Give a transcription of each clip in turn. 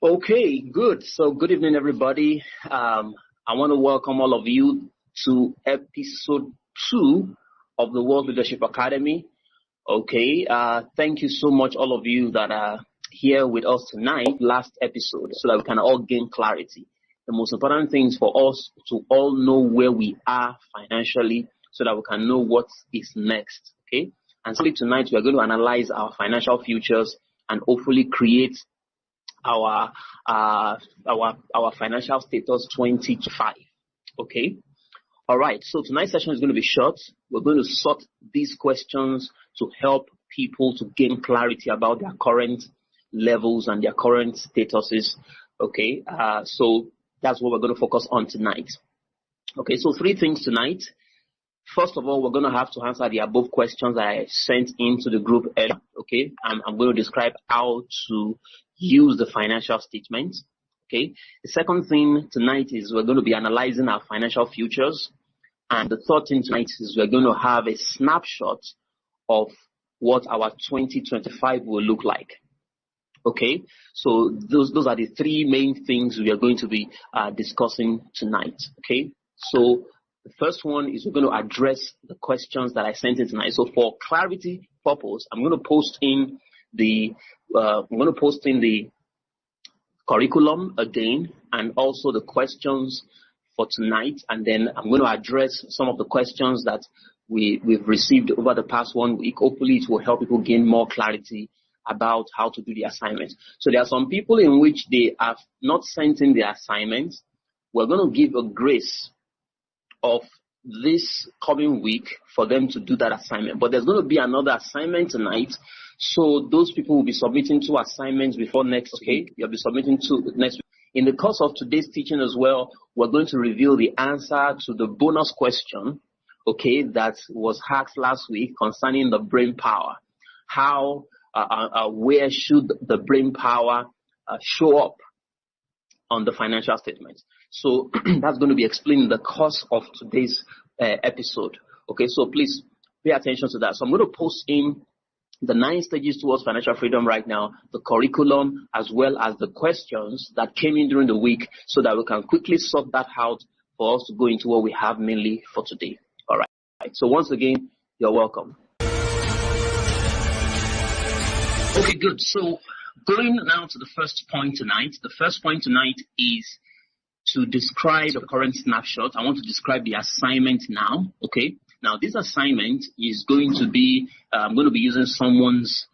Okay, good. So good evening, everybody. I want to welcome all of you to episode 2 of the World Leadership Academy. Okay, thank you so much, all of you that are here with us tonight, last episode, so that we can all gain clarity. The most important thing is for us to all know where we are financially so that we can know what is next. Okay, and so tonight we are going to analyze our financial futures and hopefully create our financial status 2025. Okay. All right. So tonight's session is going to be short. We're going to sort these questions to help people to gain clarity about their current levels and their current statuses. Okay. So that's what we're going to focus on tonight. Okay. So 3 things tonight. First of all, we're going to have to answer the above questions that I sent into the group earlier. Okay. I'm going to describe how to use the financial statement. Okay. The second thing tonight is we're going to be analyzing our financial futures. And the third thing tonight is we're going to have a snapshot of what our 2025 will look like. Okay. So those are the 3 main things we are going to be discussing tonight. Okay. So the first one is we're going to address the questions that I sent in tonight. So for clarity purpose, I'm going to post in the curriculum again, and also the questions for tonight. And then I'm going to address some of the questions that we've received over the past 1 week. Hopefully it will help people gain more clarity about how to do the assignment. So there are some people in which they have not sent in their assignments. We're going to give a grace of this coming week for them to do that assignment. But there's going to be another assignment tonight. So those people will be submitting 2 assignments before next week. You'll be submitting 2 next week. In the course of today's teaching as well, we're going to reveal the answer to the bonus question, okay, that was asked last week concerning the brain power. How, where should the brain power show up on the financial statements? So that's going to be explained in the course of today's episode. Okay, so please pay attention to that. So I'm going to post in the 9 stages towards financial freedom right now, the curriculum, as well as the questions that came in during the week, so that we can quickly sort that out for us to go into what we have mainly for today. All right. So once again, you're welcome. Okay, good. So going now to the first point tonight. The first point tonight is to describe the current snapshot. I want to describe the assignment now. Okay. Now, this assignment is going to be, I'm going to be using someone's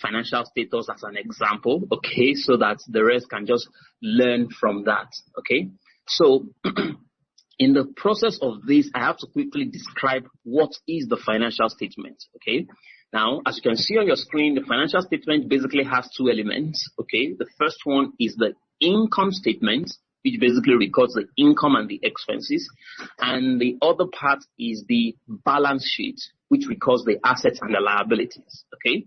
financial status as an example, okay, so that the rest can just learn from that, okay? So, in the process of this, I have to quickly describe what is the financial statement, okay? Now, as you can see on your screen, the financial statement basically has 2 elements, okay? The first one is the income statement, which basically records the income and the expenses. And the other part is the balance sheet, which records the assets and the liabilities, okay?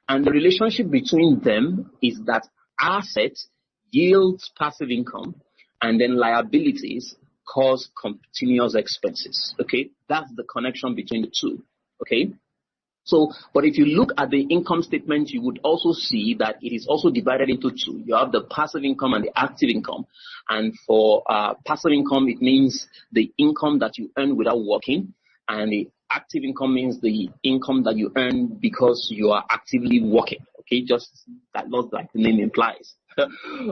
And the relationship between them is that assets yields passive income, and then liabilities cause continuous expenses, okay? That's the connection between the 2, okay? So, but if you look at the income statement, you would also see that it is also divided into 2. You have the passive income and the active income. And for passive income, it means the income that you earn without working. And the active income means the income that you earn because you are actively working. Okay, just that, not like the name implies.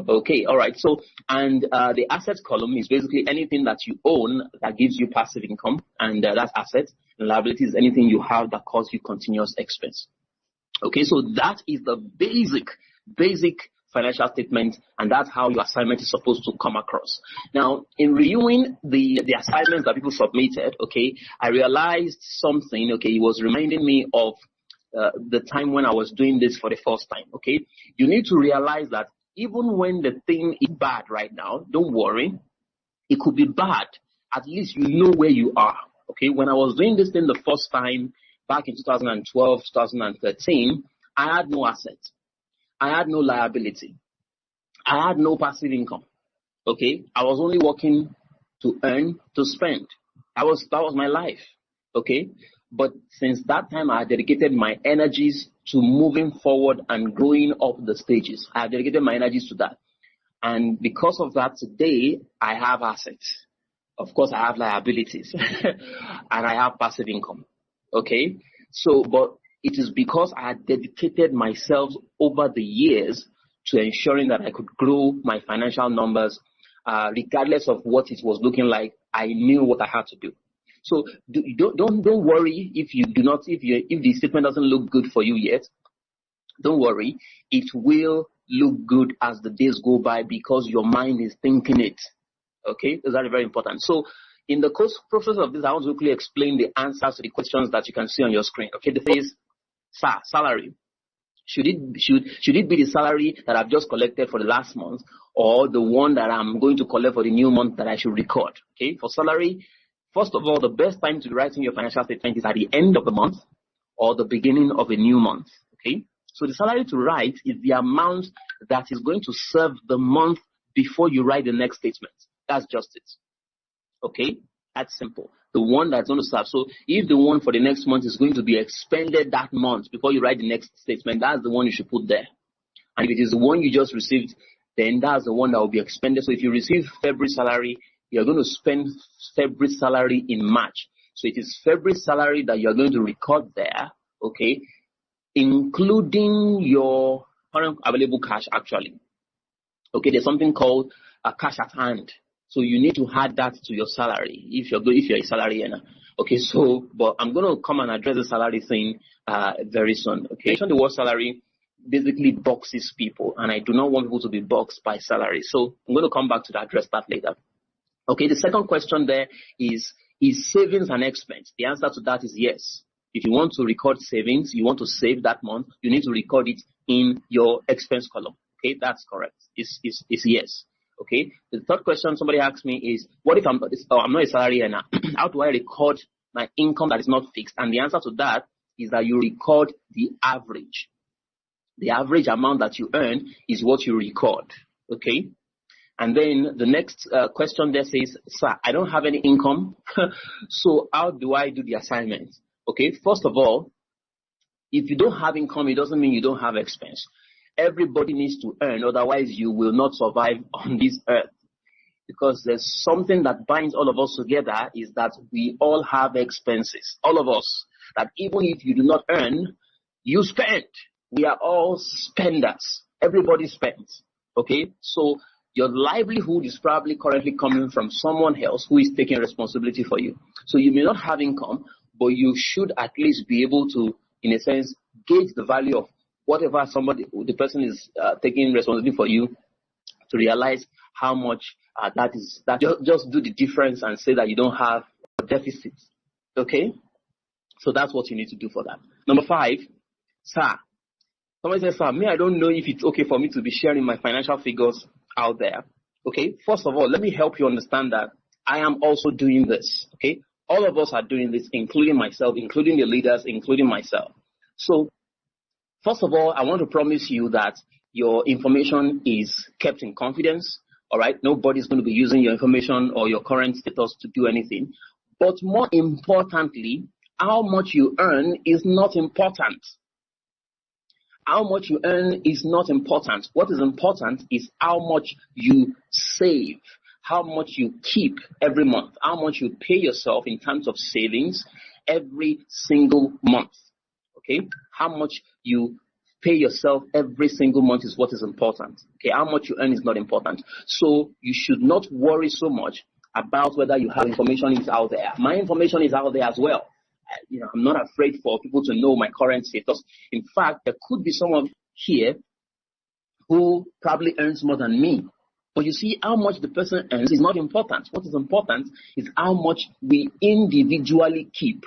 Okay, all right. So, and the assets column is basically anything that you own that gives you passive income, and that's assets. And liability is anything you have that causes you continuous expense. Okay, so that is the basic financial statement, and that's how your assignment is supposed to come across. Now, in reviewing the assignments that people submitted, okay, I realized something. Okay, it was reminding me of the time when I was doing this for the first time. Okay, you need to realize that even when the thing is bad right now, don't worry. It could be bad. At least you know where you are. Okay, when I was doing this thing the first time back in 2012, 2013, I had no assets. I had no liability. I had no passive income. Okay, I was only working to earn, to spend. That was my life. Okay, but since that time, I dedicated my energies to moving forward and growing up the stages. I have dedicated my energies to that. And because of that, today I have assets. Of course, I have liabilities and I have passive income. Okay. So, but it is because I had dedicated myself over the years to ensuring that I could grow my financial numbers, regardless of what it was looking like. I knew what I had to do. So don't worry if the statement doesn't look good for you yet. Don't worry, it will look good as the days go by because your mind is thinking it. Okay, that's very, very important. So in the process of this, I want to quickly explain the answers to the questions that you can see on your screen. Okay, the first is salary. Should it be the salary that I've just collected for the last month, or the one that I'm going to collect for the new month that I should record? Okay, for salary, first of all, the best time to write in your financial statement is at the end of the month or the beginning of a new month. Okay, so the salary to write is the amount that is going to serve the month before you write the next statement. That's just it. Okay, that's simple. The one that's going to serve. So if the one for the next month is going to be expended that month before you write the next statement, that's the one you should put there. And if it is the one you just received, then that's the one that will be expended. So if you receive February salary, you're going to spend February salary in March. So it is February salary that you're going to record there, okay, including your current available cash actually. Okay, there's something called a cash at hand. So you need to add that to your salary if you're a salary earner. Okay, so but I'm going to come and address the salary thing very soon. Okay, the word salary basically boxes people, and I do not want people to be boxed by salary. So I'm going to come back to address that later. Okay, the second question there is savings an expense? The answer to that is yes. If you want to record savings, you want to save that month, you need to record it in your expense column. Okay, that's correct. It's yes. Okay. The third question somebody asked me is, what if I'm not a salary earner? How do I record my income that is not fixed? And the answer to that is that you record the average. The average amount that you earn is what you record. Okay. And then the next question there says, sir, I don't have any income. So how do I do the assignment? Okay. First of all, if you don't have income, it doesn't mean you don't have expense. Everybody needs to earn, otherwise you will not survive on this earth. Because there's something that binds all of us together, is that we all have expenses. All of us. That even if you do not earn, you spend. We are all spenders. Everybody spends. Okay? So your livelihood is probably currently coming from someone else who is taking responsibility for you. So you may not have income, but you should at least be able to, in a sense, gauge the value of whatever the person is taking responsibility for you, to realize how much that is. That just do the difference and say that you don't have a deficit. Okay? So that's what you need to do for that. Number 5, sir. Somebody says, sir, I don't know if it's okay for me to be sharing my financial figures out there. Okay? First of all, let me help you understand that I am also doing this. Okay? All of us are doing this, including myself, including the leaders, including myself. So, first of all, I want to promise you that your information is kept in confidence. All right. Nobody's going to be using your information or your current status to do anything. But more importantly, how much you earn is not important. How much you earn is not important. What is important is how much you save, how much you keep every month, how much you pay yourself in terms of savings every single month. Okay, how much you pay yourself every single month is what is important. Okay, how much you earn is not important. So you should not worry so much about whether you have information is out there. My information is out there as well. I'm not afraid for people to know my current status. In fact, there could be someone here who probably earns more than me. But you see, how much the person earns is not important. What is important is how much we individually keep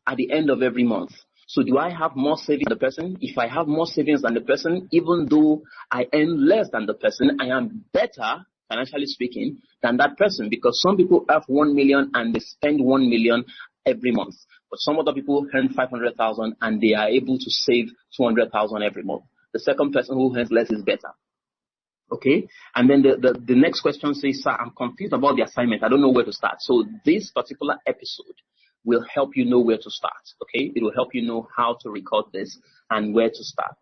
at the end of every month. So do I have more savings than the person? If I have more savings than the person, even though I earn less than the person, I am better, financially speaking, than that person. Because some people have 1 million and they spend 1 million every month. But some other people earn 500,000 and they are able to save 200,000 every month. The second person who earns less is better. Okay? And then the next question says, sir, I'm confused about the assignment. I don't know where to start. So this particular episode will help you know where to start. Okay? It will help you know how to record this and where to start.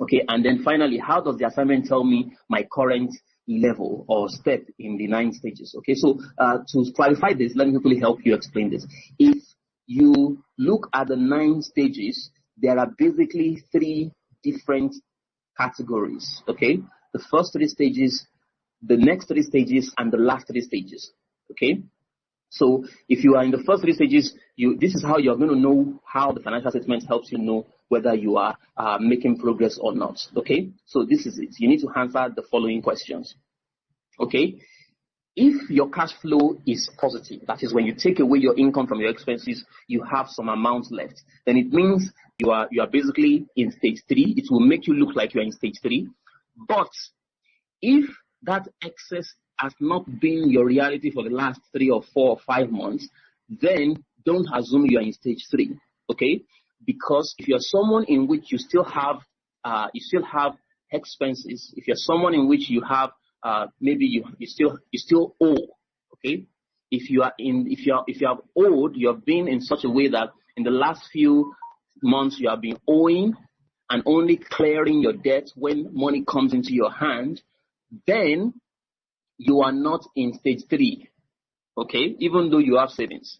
Okay? And then finally, how does the assignment tell me my current level or step in the 9 stages. Okay, so to clarify this, let me quickly help you explain this. If you look at the 9 stages, there are basically 3 different categories. Okay, the first 3 stages, the next 3 stages, and the last 3 stages. Okay, so if you are in the first 3 stages, this is how you're going to know how the financial statement helps you know whether you are making progress or not. Okay, so this is it. You need to answer the following questions. Okay, if your cash flow is positive, that is when you take away your income from your expenses, you have some amount left, then it means you are basically in stage 3. It will make you look like you are in stage 3. But if that excess has not been your reality for the last 3 or 4 or 5 months, then don't assume you are in stage 3. Okay, because if you're someone in which you still have expenses, if you're someone in which you have maybe you still owe. Okay, if you have owed, you have been in such a way that in the last few months you have been owing and only clearing your debt when money comes into your hand, then you are not in stage 3. Okay, even though you have savings.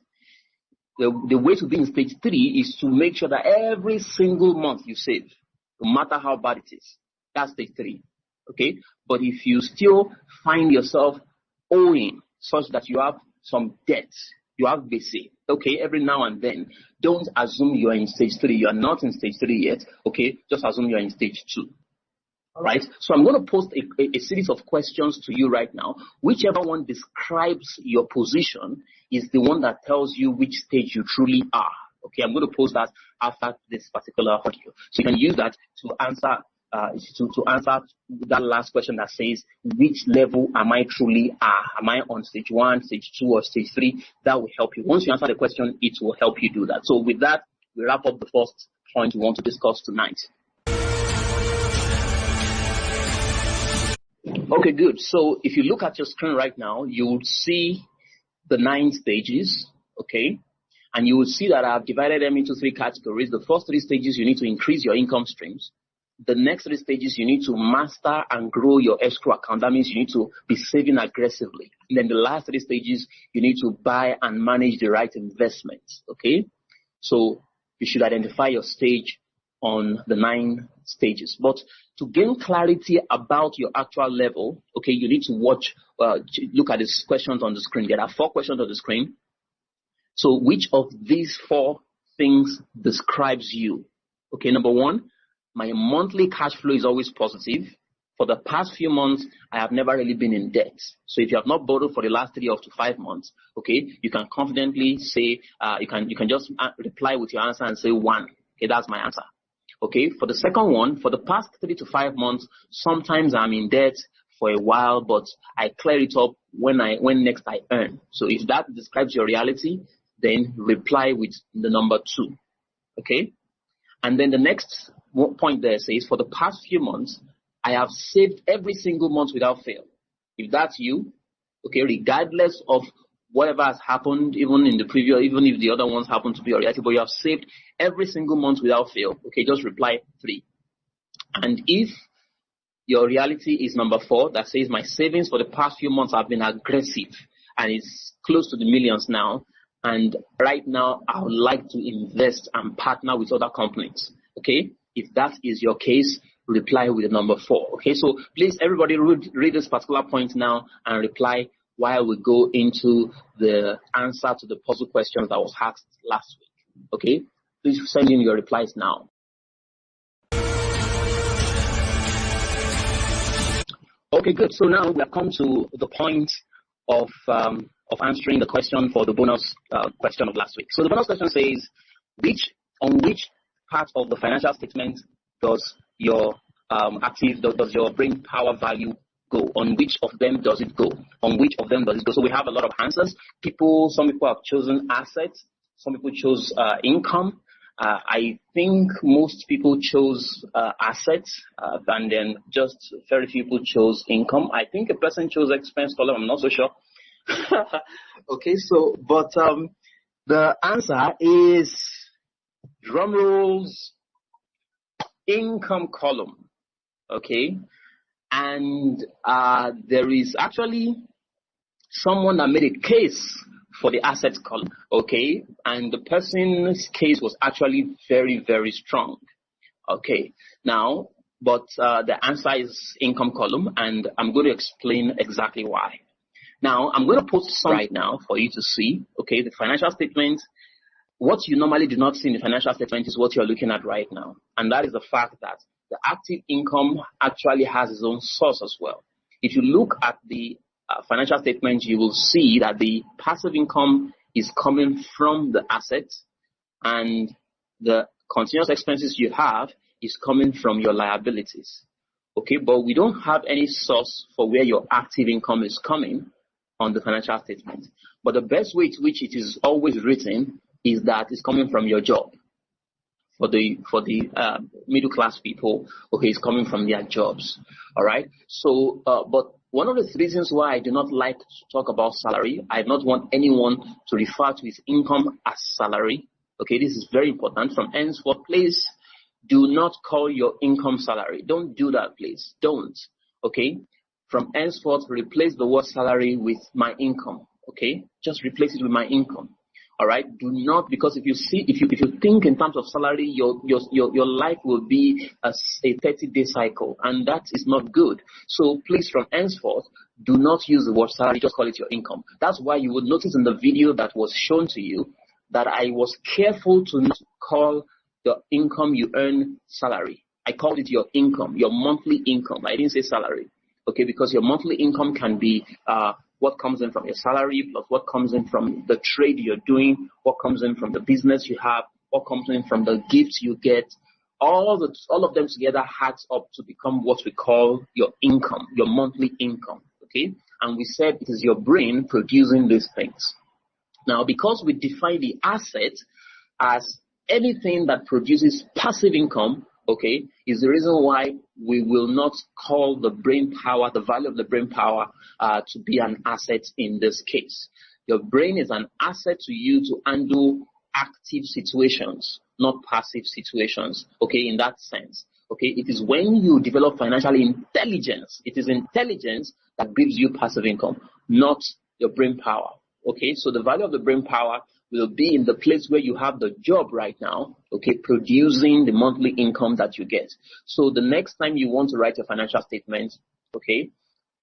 The way to be in stage 3 is to make sure that every single month you save, no matter how bad it is. That's stage 3. Okay, but if you still find yourself owing such that you have some debt, you have basic, okay, every now and then, don't assume you are in stage 3. You are not in stage 3 yet. Okay, just assume you are in stage 2. All right, so I'm going to post a series of questions to you right now. Whichever one describes your position is the one that tells you which stage you truly are. Okay, I'm going to post that after this particular audio. So you can use that to answer that last question that says, which level am I truly at? Am I on stage 1, stage 2, or stage 3? That will help you. Once you answer the question, it will help you do that. So with that, we wrap up the first point we want to discuss tonight. Okay, good. So if you look at your screen right now, you will see the 9 stages, okay? And you will see that I've divided them into 3 categories. The first 3 stages, you need to increase your income streams. The next 3 stages, you need to master and grow your escrow account. That means you need to be saving aggressively. And then the last 3 stages, you need to buy and manage the right investments, okay? So you should identify your stage on the 9 stages. But to gain clarity about your actual level, okay, you need to look at these questions on the screen. There are 4 questions on the screen. So which of these 4 things describes you? Okay, number 1, my monthly cash flow is always positive. For the past few months, I have never really been in debt. So if you have not borrowed for the last 3 up to 5 months, okay, you can confidently say, you can just reply with your answer and say 1. Okay, that's my answer. Okay, for the second one, for the past 3 to 5 months, sometimes I'm in debt for a while, but I clear it up when next I earn. So if that describes your reality, then reply with the number 2. Okay, and then the next point there says, for the past few months, I have saved every single month without fail. If that's you, okay, regardless of whatever has happened, even if the other ones happen to be your reality, but you have saved every single month without fail, okay, just reply 3. And if your reality is number 4, that says my savings for the past few months have been aggressive and it's close to the millions now, and right now I would like to invest and partner with other companies, okay, if that is your case, reply with the number 4. Okay, so please everybody read this particular point now and reply while we go into the answer to the puzzle questions that was asked last week. Okay, please send in your replies now. Okay, good. So now we have come to the point of answering the question for the bonus question of last week. So the bonus question says, on which part of the financial statement does your does your brain power value go? On which of them does it go? On which of them does it go? So we have a lot of answers. Some people have chosen assets. Some people chose income. I think most people chose assets, and then just very few people chose income. I think a person chose expense column. I'm not so sure. Okay, so but the answer is, drum rolls, income column. Okay, and there is actually someone that made a case for the asset column, okay, and the person's case was actually very, very strong. Okay, now, but the answer is income column, and I'm going to explain exactly why. Now, I'm going to post some right now for you to see, okay, the financial statement. What you normally do not see in the financial statement is what you're looking at right now, and that is the fact that the active income actually has its own source as well. If you look at the financial statement, you will see that the passive income is coming from the assets, and the continuous expenses you have is coming from your liabilities. Okay, but we don't have any source for where your active income is coming on the financial statement. But the best way to which it is always written is that it's coming from your job. For the middle class people, okay, it's coming from their jobs. All right. So, but one of the reasons why I do not like to talk about salary, I do not want anyone to refer to his income as salary. Okay, this is very important. From henceforth, please do not call your income salary. Don't do that, please. Don't. Okay. From henceforth, replace the word salary with my income. Okay, just replace it with my income. All right. Do not, because if you think in terms of salary, your life will be a 30-day cycle, and that is not good. So please, from henceforth, do not use the word salary. Just call it your income. That's why you would notice in the video that was shown to you that I was careful to not call the income you earn salary. I called it your income, your monthly income. I didn't say salary. Okay, because your monthly income can be what comes in from your salary, plus what comes in from the trade you're doing, what comes in from the business you have, what comes in from the gifts you get. All of them together adds up to become what we call your income, your monthly income. Okay, and we said it is your brain producing these things. Now, because we define the asset as anything that produces passive income, okay, is the reason why we will not call the brain power, the value of the brain power, to be an asset in this case. Your brain is an asset to you to handle active situations, not passive situations, okay, in that sense. Okay, it is when you develop financial intelligence, it is intelligence that gives you passive income, not your brain power. Okay, so the value of the brain power will be in the place where you have the job right now, okay, producing the monthly income that you get. So the next time you want to write a financial statement, okay,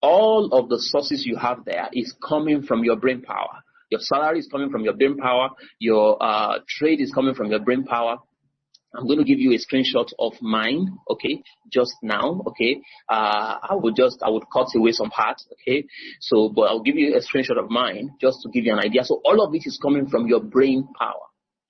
all of the sources you have there is coming from your brain power. Your salary is coming from your brain power. Your trade is coming from your brain power. I'm going to give you a screenshot of mine, okay, just now, okay. I would cut away some parts, okay. So, but I'll give you a screenshot of mine just to give you an idea. So all of this is coming from your brain power,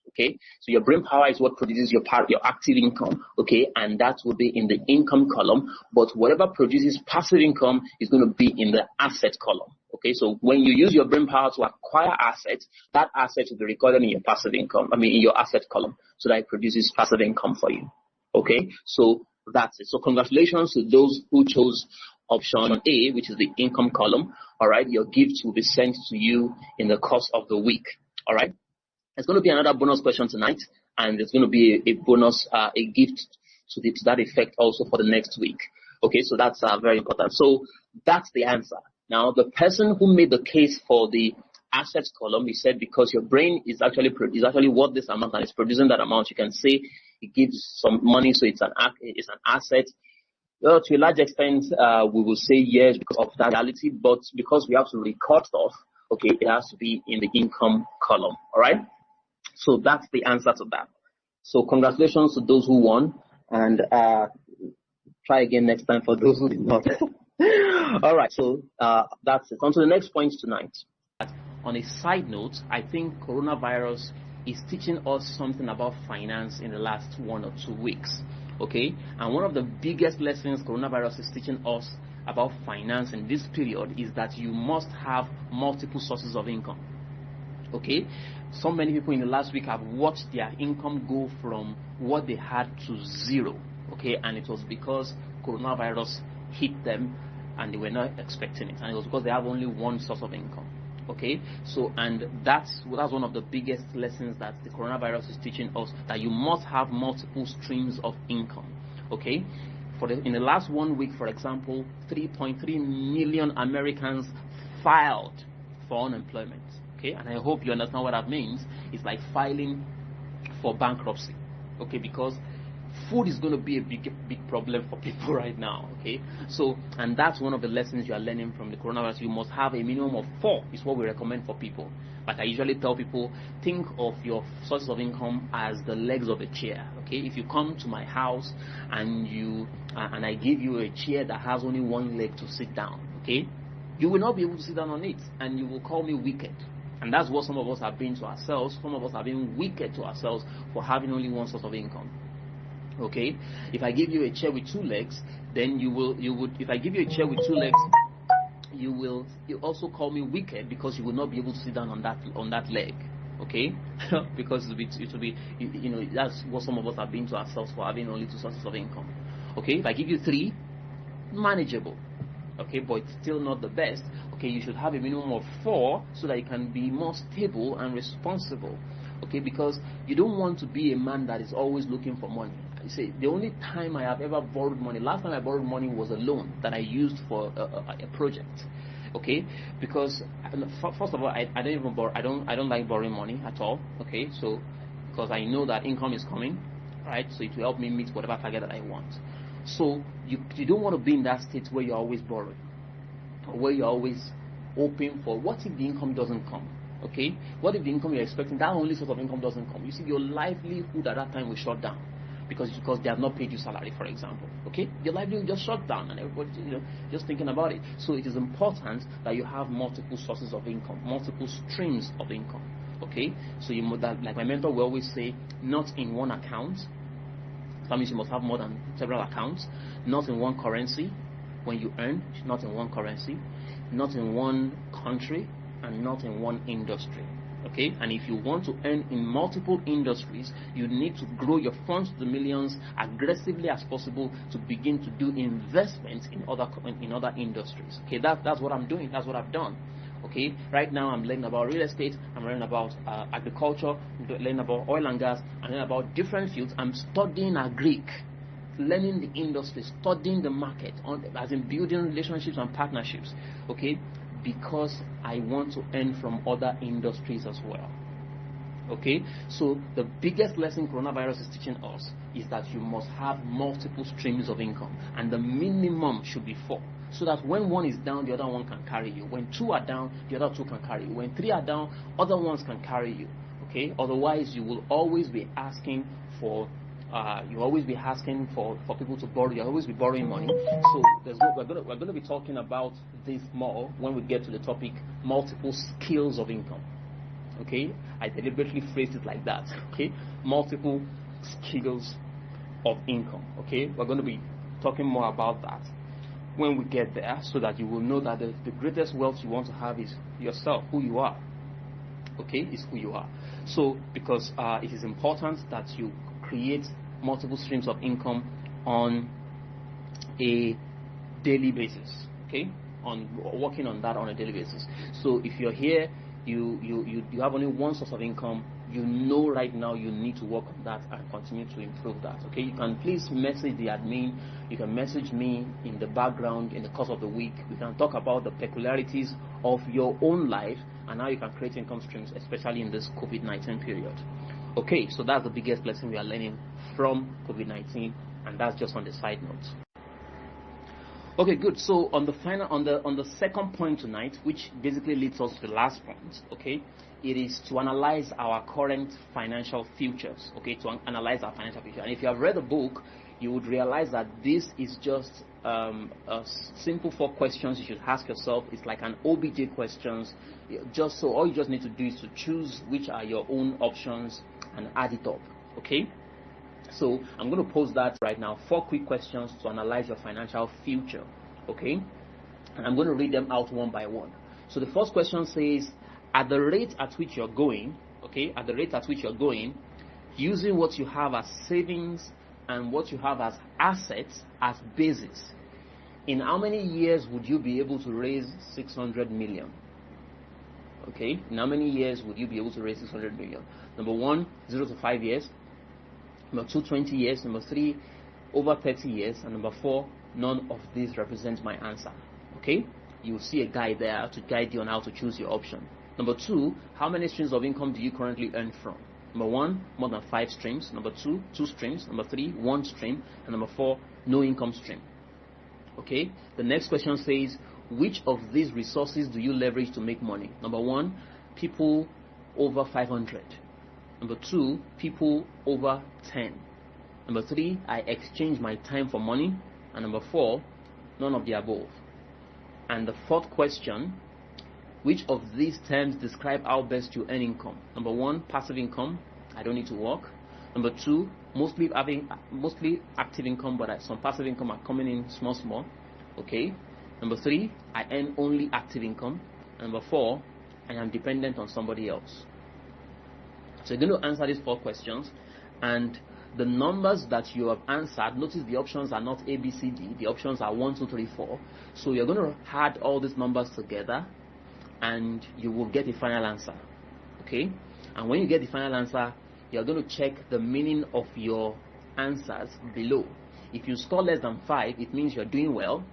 okay. So your brain power is what produces your active income, okay, and that will be in the income column. But whatever produces passive income is going to be in the asset column. Okay, so when you use your brain power to acquire assets, that asset will be recorded in your passive income, in your asset column, so that it produces passive income for you. Okay, so that's it. So congratulations to those who chose option A, which is the income column. All right, your gift will be sent to you in the course of the week. All right, there's going to be another bonus question tonight, and there's going to be a bonus, a gift to that effect also for the next week. Okay, so that's very important. So that's the answer. Now, the person who made the case for the assets column, he said because your brain is actually worth this amount and it's producing that amount, you can say it gives some money, so it's an asset. Well, to a large extent, we will say yes because of that reality, but because we have to record stuff, okay, it has to be in the income column. All right. So that's the answer to that. So congratulations to those who won, and try again next time for those who did not. All right, so that's it. On to the next point tonight. On a side note, I think coronavirus is teaching us something about finance in the last 1 or 2 weeks. Okay, and one of the biggest lessons coronavirus is teaching us about finance in this period is that you must have multiple sources of income. Okay, so many people in the last week have watched their income go from what they had to zero. Okay, and it was because coronavirus hit them and they were not expecting it, and it was because they have only one source of income. Okay, so and that's one of the biggest lessons that the coronavirus is teaching us, that you must have multiple streams of income. Okay, in the last 1 week, for example, 3.3 million Americans filed for unemployment. Okay, and I hope you understand what that means. It's like filing for bankruptcy. Okay, because food is going to be a big problem for people right now. Okay, so, and that's one of the lessons you are learning from the coronavirus. You must have a minimum of 4 is what we recommend for people. Like I usually tell people, think of your sources of income as the legs of a chair. Okay, if you come to my house and I give you a chair that has only one leg to sit down, okay, you will not be able to sit down on it, and you will call me wicked. And that's what some of us have been to ourselves. Some of us have been wicked to ourselves for having only one source of income. Okay, if I give you a chair with 2 legs, then you would. If I give you a chair with 2 legs, you also call me wicked, because you will not be able to sit down on that leg. Okay, because it will be that's what some of us have been to ourselves for having only 2 sources of income. Okay, if I give you 3, manageable. Okay, but it's still not the best. Okay, you should have a minimum of 4 so that you can be more stable and responsible. Okay, because you don't want to be a man that is always looking for money. You see, the only time I have ever borrowed money, last time I borrowed money was a loan that I used for a project. Okay, because first of all, I don't even borrow. I don't like borrowing money at all. Okay, so because I know that income is coming, right? So it will help me meet whatever target that I want. So you don't want to be in that state where you're always borrowing, or where you're always hoping for, what if the income doesn't come? Okay, what if the income you're expecting, that only source of income, doesn't come? You see, your livelihood at that time will shut down because they have not paid you salary, for example. Okay, your livelihood just shut down, and everybody just thinking about it. So it is important that you have multiple sources of income, multiple streams of income. Okay, so that, like my mentor will always say, not in one account. That means you must have more than several accounts. Not in one currency. When you earn, not in one currency, not in one country, and not in one industry. Okay, and if you want to earn in multiple industries, you need to grow your funds to the millions aggressively as possible to begin to do investments in other industries. Okay, that's what I'm doing. That's what I've done. Okay, right now I'm learning about real estate, I'm learning about agriculture, I'm learning about oil and gas, I'm learning about different fields. I'm studying agric, learning the industry, studying the market, as in building relationships and partnerships. Okay, because I want to earn from other industries as well. Okay, so the biggest lesson coronavirus is teaching us is that you must have multiple streams of income, and the minimum should be 4, so that when one is down, the other one can carry you. When 2 are down, the other 2 can carry you. When 3 are down, other ones can carry you. Okay, otherwise you will always be asking for people to borrow. You'll always be borrowing money. So we're going to be talking about this more when we get to the topic multiple skills of income. Okay, I deliberately phrased it like that. Okay, multiple skills of income. Okay, we're going to be talking more about that when we get there, so that you will know that the greatest wealth you want to have is yourself, who you are. Okay, is who you are. So because it is important that you create multiple streams of income on a daily basis. Okay, on working on that on a daily basis. So if you're here, you have only one source of income, you know right now you need to work on that and continue to improve that. Okay, you can please message the admin, you can message me in the background in the course of the week. We can talk about the peculiarities of your own life and how you can create income streams, especially in this COVID-19 period. Okay, so that's the biggest lesson we are learning from COVID-19, and that's just on the side note. Okay, good. So on the second point tonight, which basically leads us to the last point, okay, it is to analyze our current financial futures. Okay, to analyze our financial future. And if you have read the book, you would realize that this is just a simple 4 questions you should ask yourself. It's like an OBJ questions. Just so all you just need to do is to choose which are your own options and add it up. Okay. So I'm going to pose that right now. 4 quick questions to analyze your financial future. Okay, and I'm going to read them out one by one. So the first question says, at the rate at which you're going, okay, at the rate at which you're going, using what you have as savings and what you have as assets as basis, in how many years would you be able to raise 600 million? Okay, in how many years would you be able to raise 600 million? Number 1, 0 to 5 years. Number 2, 20 years. Number 3, over 30 years, and number 4, none of these represents my answer. Okay, you'll see a guide there to guide you on how to choose your option. Number 2, how many streams of income do you currently earn from? Number 1, more than 5 streams. Number 2, 2 streams. Number 3, 1 stream. And number 4, no income stream. Okay, the next question says, which of these resources do you leverage to make money? Number 1, people over 500. Number 2, people over 10. Number 3, I exchange my time for money. And number 4, none of the above. And the fourth question, which of these terms describe how best you earn income? Number 1, passive income. I don't need to work. Number 2, mostly active income, but some passive income are coming in small. Okay. Number 3, I earn only active income. Number 4, I am dependent on somebody else. So you're going to answer these 4 questions, and the numbers that you have answered, notice the options are not A, B, C, D. The options are 1, 2, 3, 4. So you're going to add all these numbers together, and you will get a final answer. Okay? And when you get the final answer, you're going to check the meaning of your answers below. If you score less than 5, it means you're doing well.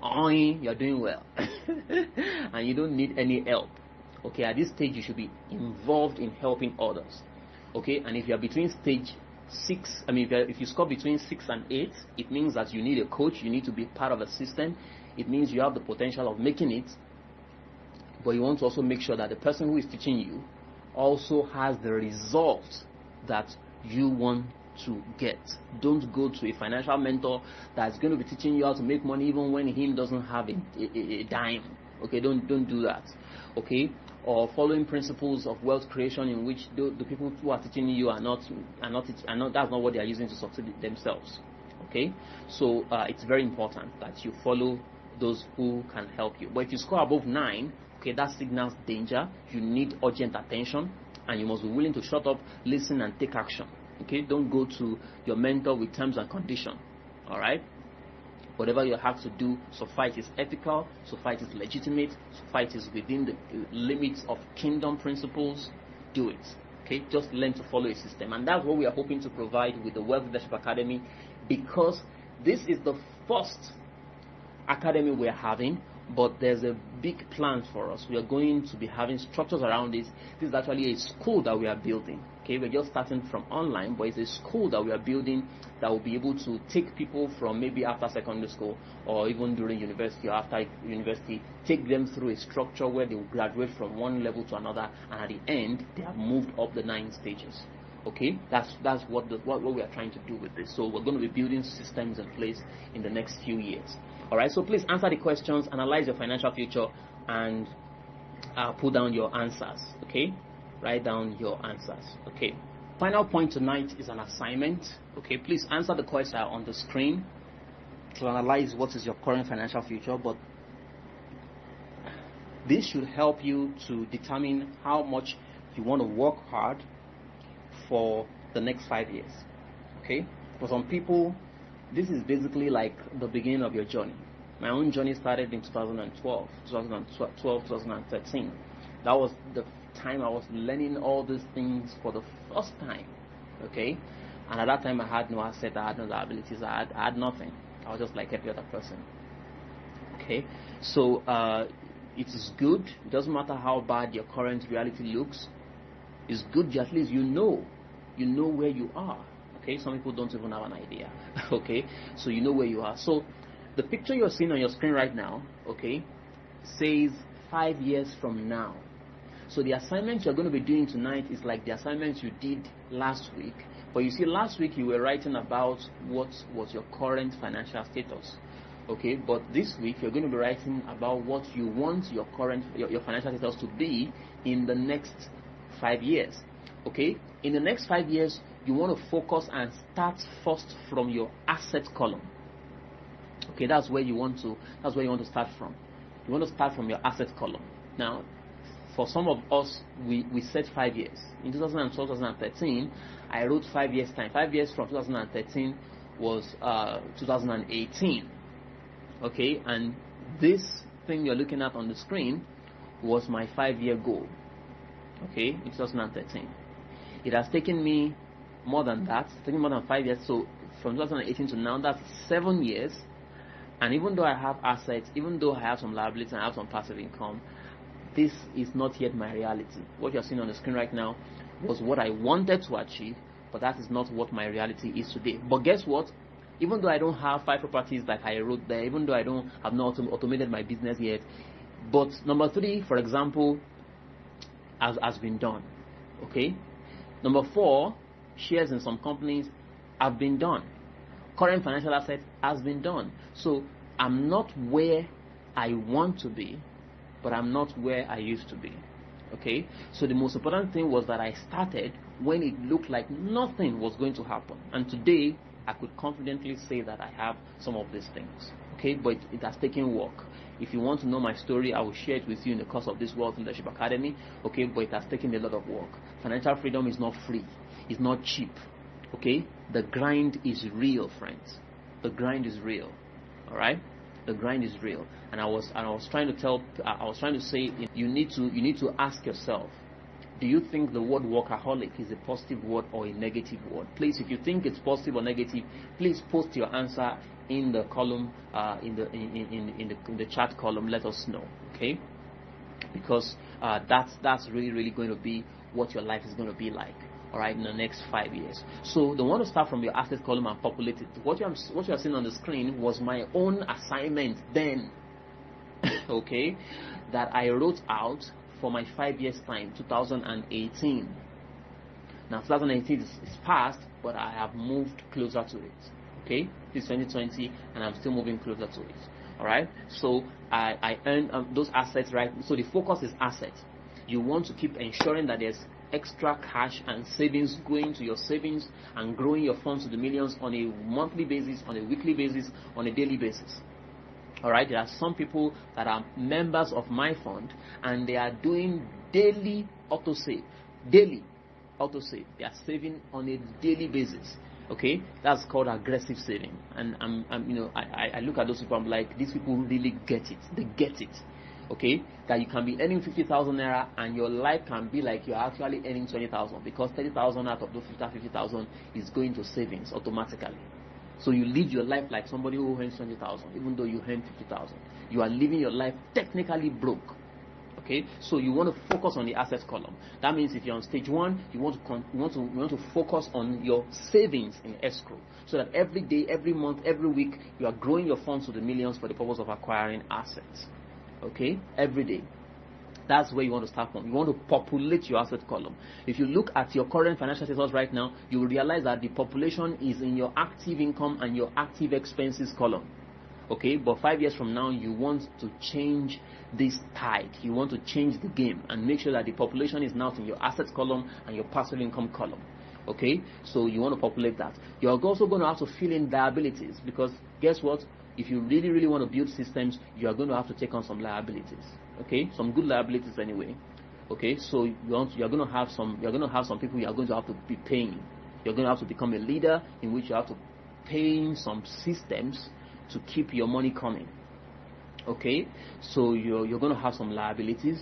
You're doing well. And you don't need any help. Okay, at this stage you should be involved in helping others. Okay, and if you're between stage 6, if you score between 6 and 8, it means that you need a coach, you need to be part of a system. It means you have the potential of making it, but you want to also make sure that the person who is teaching you also has the results that you want to get. Don't go to a financial mentor that's going to be teaching you how to make money even when he doesn't have a dime. Okay, don't do that. Okay, or following principles of wealth creation in which the people who are teaching you are not that's not what they are using to succeed themselves. Okay, so it's very important that you follow those who can help you. But if you score above 9, okay, that signals danger. You need urgent attention, and you must be willing to shut up, listen, and take action. Okay, don't go to your mentor with terms and conditions. All right, whatever you have to do, so far it is ethical, so far it is legitimate, so far it is within the limits of kingdom principles, do it. Okay, just learn to follow a system, and that's what we are hoping to provide with the Wealth Leadership Academy, because this is the first academy we are having, but there's a big plan for us. We are going to be having structures around this. This is actually a school that we are building. Okay, we're just starting from online, but it's a school that we are building that will be able to take people from maybe after secondary school or even during university or after university, take them through a structure where they will graduate from one level to another, and at the end they have moved up the 9 stages. Okay, that's what we are trying to do with this. So we're going to be building systems in place in the next few years. All right, so please answer the questions, analyze your financial future, and put down your answers. Okay, write down your answers. Okay, final point tonight is an assignment. Okay, please answer the question on the screen to analyze what is your current financial future, but this should help you to determine how much you want to work hard for the next 5 years. Okay, for some people, this is basically like the beginning of your journey. My own journey started in 2013. That was the time I was learning all these things for the first time. Okay, and at that time I had no asset, I had no liabilities, I had nothing. I was just like every other person. Okay, so it is good. It doesn't matter how bad your current reality looks. It's good at least you know where you are. Okay, some people don't even have an idea. Okay, so you know where you are. So the picture you're seeing on your screen right now, okay, says 5 years from now. So the assignment you're going to be doing tonight is like the assignment you did last week. But you see, last week you were writing about what was your current financial status. Okay, but this week you're going to be writing about what you want your financial status to be in the next 5 years. Okay, in the next 5 years, you want to focus and start first from your asset column. Okay, that's where you want to start from. You want to start from your asset column. Now, for some of us, we set 5 years. In 2012, 2013, I wrote 5 years time. 5 years from 2013 was 2018. Okay, and this thing you're looking at on the screen was my 5-year goal. Okay, in 2013. It has taken me more than that, it's taken more than 5 years. So from 2018 to now, that's 7 years. And even though I have assets, even though I have some liabilities and I have some passive income, this is not yet my reality. What you're seeing on the screen right now was what I wanted to achieve, but that is not what my reality is today. But guess what? Even though I don't have 5 properties like I wrote there, even though I have not automated my business yet, but number 3, for example, has been done. Okay? Number 4, shares in some companies have been done. Current financial assets has been done. So I'm not where I want to be, but I'm not where I used to be. Okay? So the most important thing was that I started when it looked like nothing was going to happen. And today, I could confidently say that I have some of these things. Okay? But it has taken work. If you want to know my story, I will share it with you in the course of this Wealth Leadership Academy. Okay? But it has taken a lot of work. Financial freedom is not free. It's not cheap. Okay? The grind is real, friends. The grind is real. All right? The grind is real. And I was trying to say, you need to ask yourself, do you think the word workaholic is a positive word or a negative word? Please, if you think it's positive or negative, please post your answer in the column, in the chat column. Let us know, okay? Because that's really going to be what your life is going to be like. All right, in the next 5 years. So the one to start from your asset column and populate it. What you are seeing on the screen was my own assignment then, okay, that I wrote out for my 5 years time, 2018. Now 2018 is past, but I have moved closer to it. Okay, this is 2020, and I'm still moving closer to it. All right. So I earn those assets, right? So the focus is assets. You want to keep ensuring that there's extra cash and savings going to your savings and growing your funds to the millions on a monthly basis, on a weekly basis, on a daily basis. All right, there are some people that are members of my fund and they are doing daily autosave. They are saving on a daily basis. Okay, that's called aggressive saving. And I look at those people, I'm like, these people really get it. They get it. Okay, that you can be earning 50,000 naira and your life can be like you're actually earning 20,000, because 30,000 out of those 50,000 is going to savings automatically. So you live your life like somebody who earns 20,000, even though you earn 50,000. You are living your life technically broke. Okay, so you want to focus on the assets column. That means if you're on stage 1, you want to focus on your savings in escrow, so that every day, every month, every week, you are growing your funds to the millions for the purpose of acquiring assets. Okay, every day. That's where you want to start from. You want to populate your asset column. If you look at your current financial status right now, you will realize that the population is in your active income and your active expenses column. Okay, but 5 years from now, you want to change this tide. You want to change the game and make sure that the population is now in your assets column and your passive income column. Okay, so you want to populate that. You're also going to have to fill in liabilities, because guess what? If you really want to build systems, you are going to have to take on some liabilities. Okay, some good liabilities anyway. Okay, so you're going to have some people you are going to have to be paying. You're going to have to become a leader in which you have to pay some systems to keep your money coming. Okay, so you're going to have some liabilities,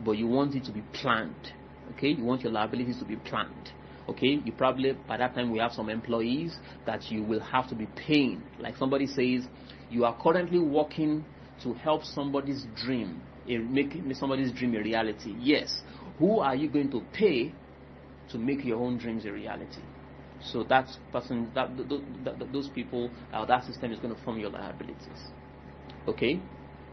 but you want it to be planned. Okay, you want your liabilities to be planned. Okay, you probably by that time we have some employees that you will have to be paying. Like somebody says, you are currently working to help somebody's dream, make somebody's dream a reality. Yes, who are you going to pay to make your own dreams a reality? So those people, that system is going to form your liabilities. Okay,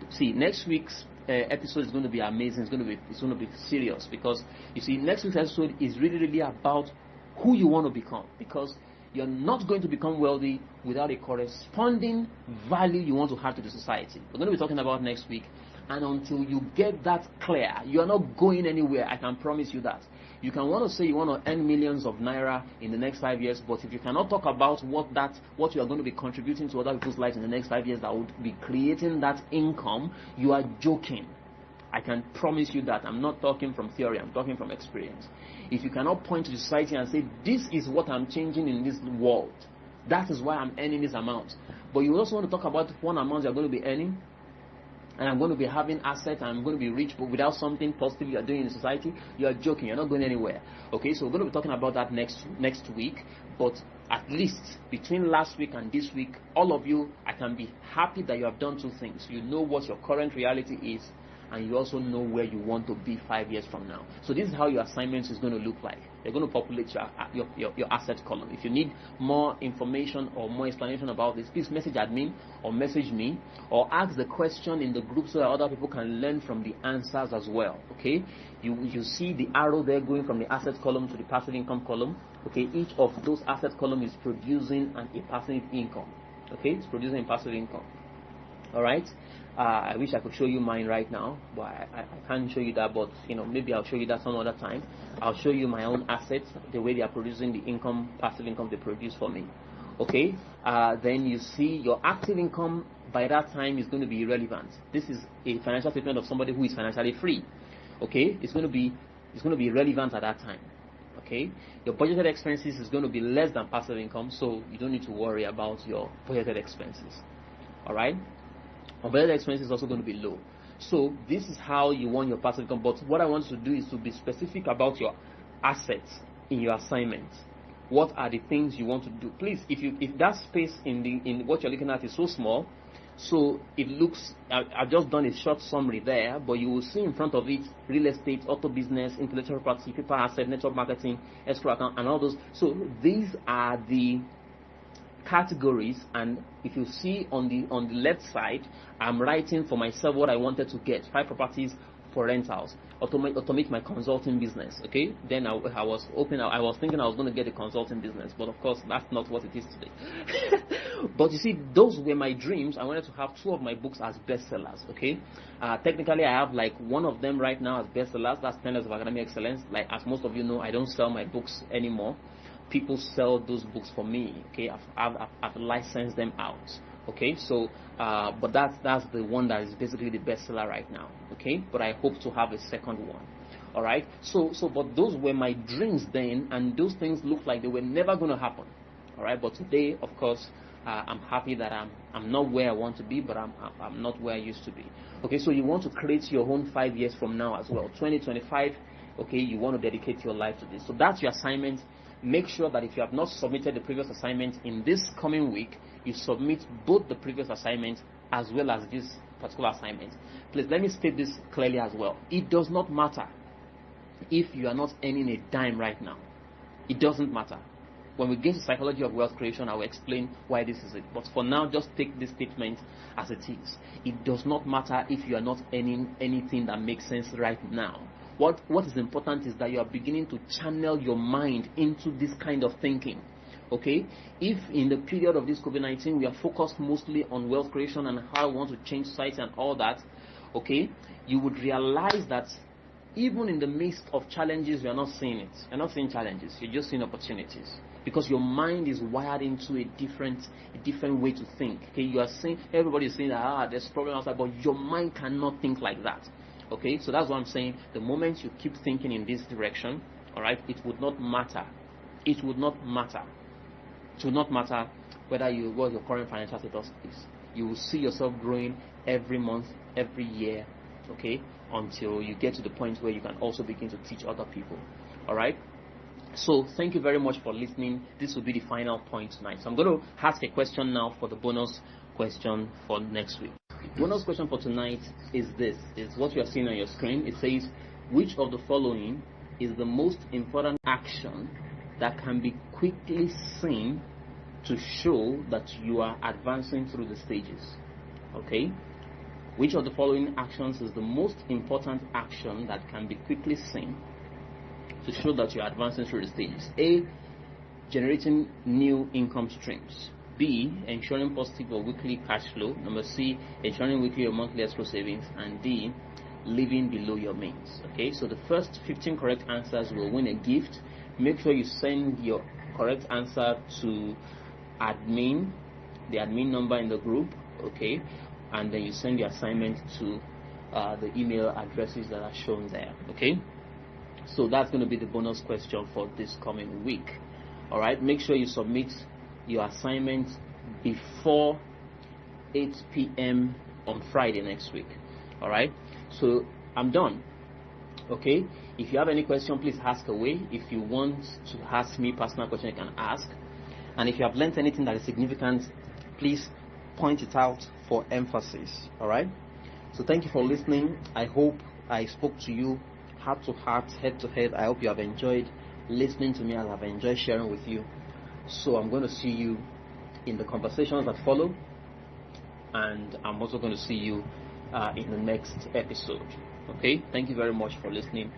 see, next week's episode is going to be amazing. It's going to be serious, because you see, next week's episode is really about who you want to become, because you're not going to become wealthy without a corresponding value you want to have to the society. We're going to be talking about next week, and until you get that clear, you are not going anywhere. I can promise you that. You can want to say you want to earn millions of naira in the next 5 years, but if you cannot talk about what you are going to be contributing to other people's lives in the next 5 years that would be creating that income, you are joking. I can promise you that. I'm not talking from theory, I'm talking from experience. If you cannot point to society and say, this is what I'm changing in this world, that is why I'm earning this amount, but you also want to talk about one amount you're going to be earning, and I'm going to be having assets, and I'm going to be rich, but without something positive you're doing in society, you're joking. You're not going anywhere. Okay, so we're going to be talking about that next week, but at least between last week and this week, all of you, I can be happy that you have done 2 things. You know what your current reality is, and you also know where you want to be 5 years from now. So this is how your assignments is going to look like. They're going to populate your asset column. If you need more information or more explanation about this, please message admin or message me, or ask the question in the group so that other people can learn from the answers as well. Okay, you see the arrow there going from the asset column to the passive income column. Okay, each of those asset column is producing a passive income. Okay, it's producing a passive income. All right. I wish I could show you mine right now, but I can't show you that. But maybe I'll show you that some other time. I'll show you my own assets, the way they are producing the income, passive income they produce for me. Okay. Then you see your active income by that time is going to be irrelevant. This is a financial statement of somebody who is financially free. Okay, it's going to be irrelevant at that time. Okay, your budgeted expenses is going to be less than passive income, so you don't need to worry about your budgeted expenses. All right. Budgeted expenses is also going to be low. So this is how you want your passive income. But what I want to do is to be specific about your assets in your assignment. What are the things you want to do? Please, if that space in what you're looking at is so small, so it looks, I've just done a short summary there, but you will see in front of it real estate, auto business, intellectual property, paper asset, network marketing, escrow account, and all those. So these are the categories, and if you see on the left side, I'm writing for myself what I wanted to get: 5 properties for rentals, automate my consulting business. Okay, then I was thinking I was going to get a consulting business, but of course that's not what it is today. But you see, those were my dreams. I wanted to have 2 of my books as bestsellers. Okay, technically I have like 1 of them right now as bestsellers. That's 10 Years of Academic Excellence. Like, as most of you know, I don't sell my books anymore. People sell those books for me. Okay, I've licensed them out. Okay, so but that's the one that is basically the bestseller right now. Okay, but I hope to have a second one. All right, so but those were my dreams then, and those things look like they were never going to happen. All right, but today, of course, I'm happy that I'm not where I want to be, but I'm not where I used to be. Okay, so you want to create your own 5 years from now as well, 2025. Okay, you want to dedicate your life to this. So that's your assignment. Make sure that if you have not submitted the previous assignment in this coming week, you submit both the previous assignment as well as this particular assignment. Please let me state this clearly as well. It does not matter if you are not earning a dime right now. It doesn't matter. When we get to psychology of wealth creation, I will explain why this is it. But for now, just take this statement as it is. It does not matter if you are not earning anything that makes sense right now. What is important is that you are beginning to channel your mind into this kind of thinking. Okay, if in the period of this COVID-19 we are focused mostly on wealth creation and how we want to change society and all that, okay, you would realize that even in the midst of challenges, you are not seeing it. You're not seeing challenges. You're just seeing opportunities, because your mind is wired into a different way to think. Okay, you are saying, everybody is saying that there's a problem outside, but your mind cannot think like that. Okay, so that's what I'm saying. The moment you keep thinking in this direction, all right, it would not matter. It would not matter. It would not matter what your current financial status is. You will see yourself growing every month, every year, okay, until you get to the point where you can also begin to teach other people. All right. So thank you very much for listening. This will be the final point tonight. So I'm going to ask a question now for the bonus question for next week. Bonus question for tonight is this. It's what you are seeing on your screen. It says, which of the following is the most important action that can be quickly seen to show that you are advancing through the stages? Okay. Which of the following actions is the most important action that can be quickly seen to show that you are advancing through the stages? A, generating new income streams. B, ensuring positive or weekly cash flow. Number C, ensuring weekly or monthly escrow savings. And D, living below your means. Okay, so the first 15 correct answers will win a gift. Make sure you send your correct answer to admin, the admin number in the group. Okay, and then you send your assignment to the email addresses that are shown there. Okay, so that's going to be the bonus question for this coming week. All right, make sure you submit your assignment before 8 p.m. on Friday next week. All right, so I'm done. Okay, if you have any question, please ask away. If you want to ask me personal question, you can ask. And if you have learned anything that is significant, please point it out for emphasis. All right. So thank you for listening. I hope I spoke to you heart to heart, head to head. I hope you have enjoyed listening to me and have enjoyed sharing with you. So I'm going to see you in the conversations that follow, and I'm also going to see you in the next episode. Okay, thank you very much for listening.